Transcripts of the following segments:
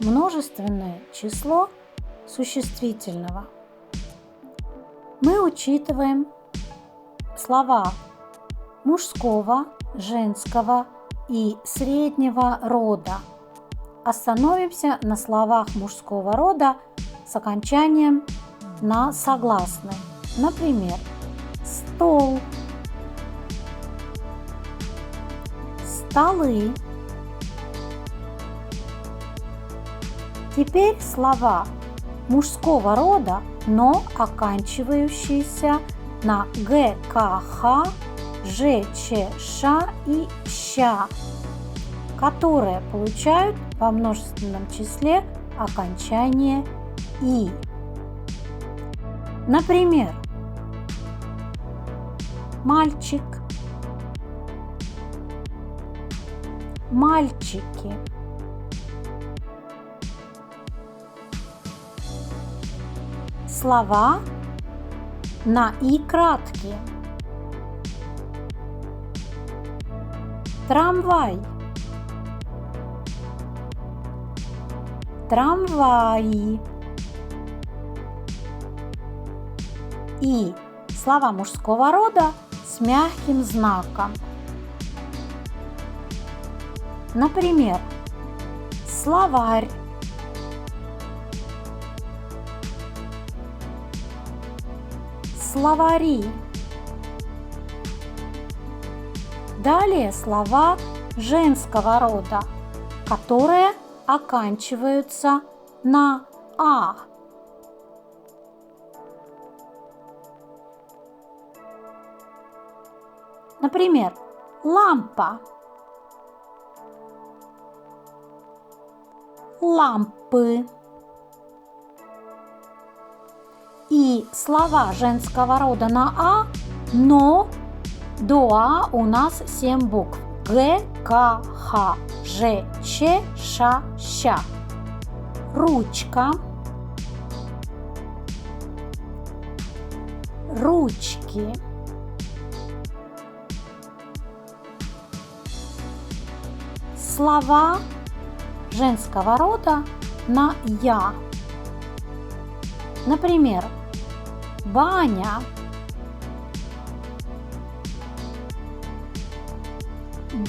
множественное число существительного. Мы учитываем слова мужского, женского и среднего рода. Остановимся на словах мужского рода с окончанием на согласный. Например, стол, столы. Теперь слова мужского рода, но оканчивающиеся на г, к, х, ж, ч, ш и щ, которые получают во множественном числе окончание и. Например, мальчик, мальчики. Слова на и краткие. Трамвай, трамваи. И слова мужского рода с мягким знаком. Например, словарь, словари. Далее слова женского рода, которые оканчиваются на а. Например, лампа, лампы. И слова женского рода на а, но до а у нас 7 букв. Г, К, Х, Ж, Ч, Ш, Щ. Ручка, ручки. Слова женского рода на я. Например, баня,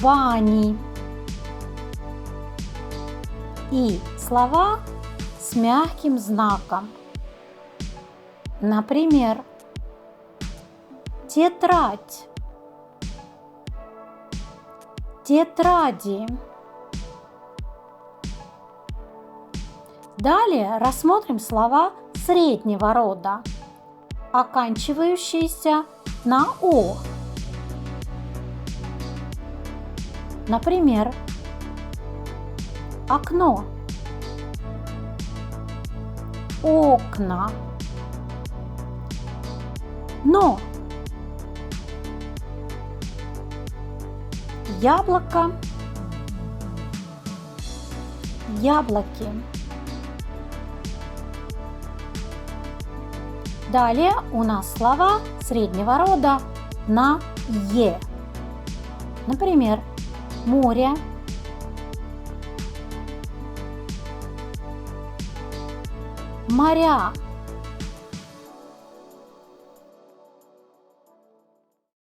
бани. И слова с мягким знаком. Например, тетрадь, тетради. Далее рассмотрим слова среднего рода, оканчивающиеся на о. Например, окно, окна. Но яблоко, яблоки. Далее у нас слова среднего рода на е. Например, море, моря.